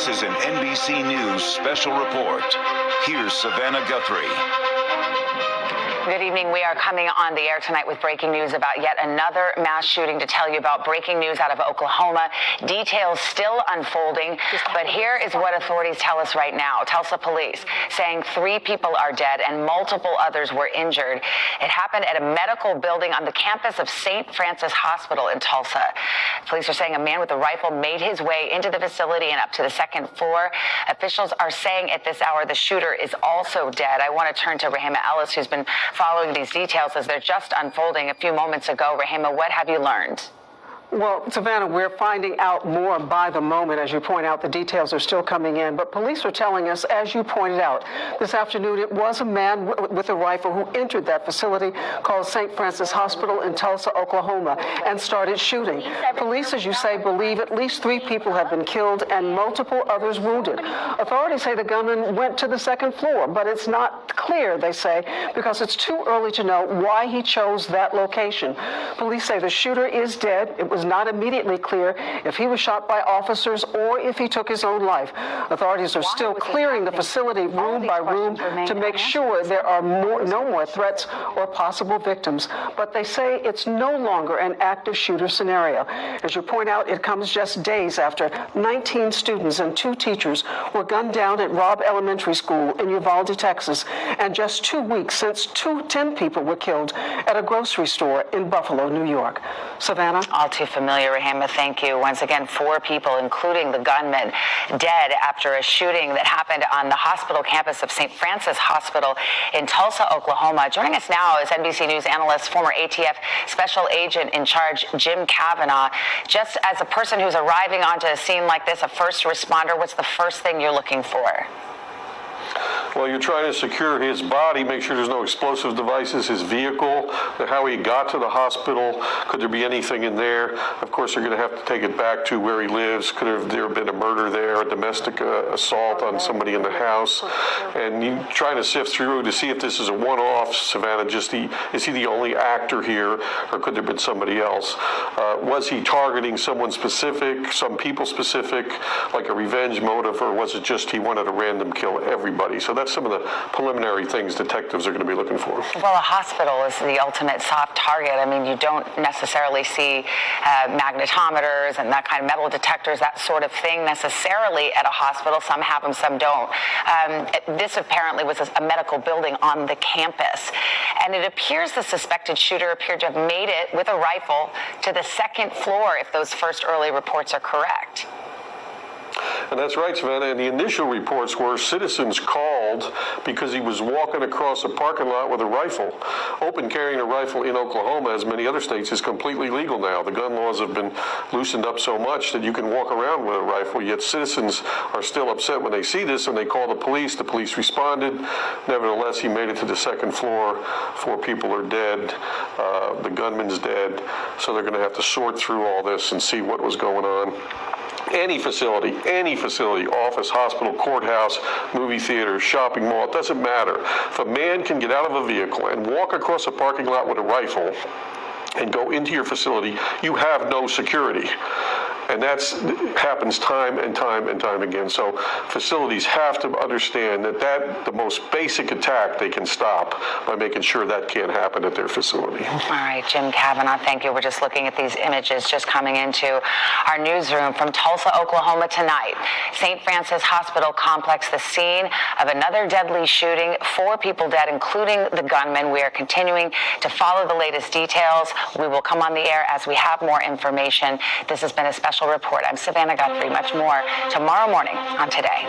This is an NBC News special report. Here's Savannah Guthrie. Good evening. We are coming on the air tonight with breaking news about yet another mass shooting to tell you about. Breaking news out of Oklahoma. Details still unfolding, but here is what authorities tell us right now. Tulsa police saying 3 people are dead and multiple others were injured. It happened at a medical building on the campus of St. Francis Hospital in Tulsa. Police are saying a man with a rifle made his way into the facility and up to the 2nd floor. Officials are saying at this hour the shooter is also dead. I want to turn to Rahima Ellis, who's been following these details as they're just unfolding a few moments ago. Rahima, what have you learned? Well, Savannah, we're finding out more by the moment. As you point out, the details are still coming in. But police are telling us, as you pointed out, this afternoon it was a man with a rifle who entered that facility called St. Francis Hospital in Tulsa, Oklahoma, and started shooting. Police, as you say, believe at least 3 people have been killed and multiple others wounded. Authorities say the gunman went to the 2nd floor, but it's not clear, they say, because it's too early to know why he chose that location. Police say the shooter is dead. It was not immediately clear if he was shot by officers or if he took his own life. Authorities are still clearing the facility room by room to make sure there are no more threats or possible victims. But they say it's no longer an active shooter scenario. As you point out, it comes just days after 19 students and 2 teachers were gunned down at Robb Elementary School in Uvalde, Texas, and just 2 weeks since 10 people were killed at a grocery store in Buffalo, New York. Savannah? All too familiar, Rahima. Thank you. Once again, 4 people, including the gunman, dead after a shooting that happened on the hospital campus of St. Francis Hospital in Tulsa, Oklahoma. Joining us now is NBC News analyst, former ATF special agent in charge, Jim Kavanaugh. Just as a person who's arriving onto a scene like this, a first responder, what's the first thing you're looking for? Well, you're trying to secure his body, make sure there's no explosive devices, his vehicle, how he got to the hospital. Could there be anything in there? Of course, they're going to have to take it back to where he lives. Could there have been a murder there, a domestic assault on somebody in the house? And you trying to sift through to see if this is a one-off, Savannah, is he the only actor here, or could there have been somebody else? Was he targeting someone specific, some people specific, like a revenge motive, or was it just he wanted to random kill everybody? So that's some of the preliminary things detectives are going to be looking for. Well, a hospital is the ultimate soft target. I mean, you don't necessarily see magnetometers and that kind of metal detectors, that sort of thing necessarily at a hospital. Some have them, some don't. This apparently was a medical building on the campus. And it appears the suspected shooter appeared to have made it with a rifle to the 2nd floor, if those first early reports are correct. And that's right, Savannah. And the initial reports were citizens called because he was walking across a parking lot with a rifle. Open carrying a rifle in Oklahoma, as many other states, is completely legal now. The gun laws have been loosened up so much that you can walk around with a rifle, yet citizens are still upset when they see this and they call the police. The police responded. Nevertheless, he made it to the 2nd floor. 4 people are dead. The gunman's dead. So they're going to have to sort through all this and see what was going on. Any facility, office, hospital, courthouse, movie theater, shopping mall, it doesn't matter. If a man can get out of a vehicle and walk across a parking lot with a rifle and go into your facility, you have no security. And that happens time and time and time again. So facilities have to understand that the most basic attack they can stop by making sure that can't happen at their facility. All right, Jim Kavanaugh, thank you. We're just looking at these images just coming into our newsroom from Tulsa, Oklahoma tonight. St. Francis Hospital complex, the scene of another deadly shooting. 4 people dead, including the gunman. We are continuing to follow the latest details. We will come on the air as we have more information. This has been a special report. I'm Savannah Guthrie. Much more tomorrow morning on Today.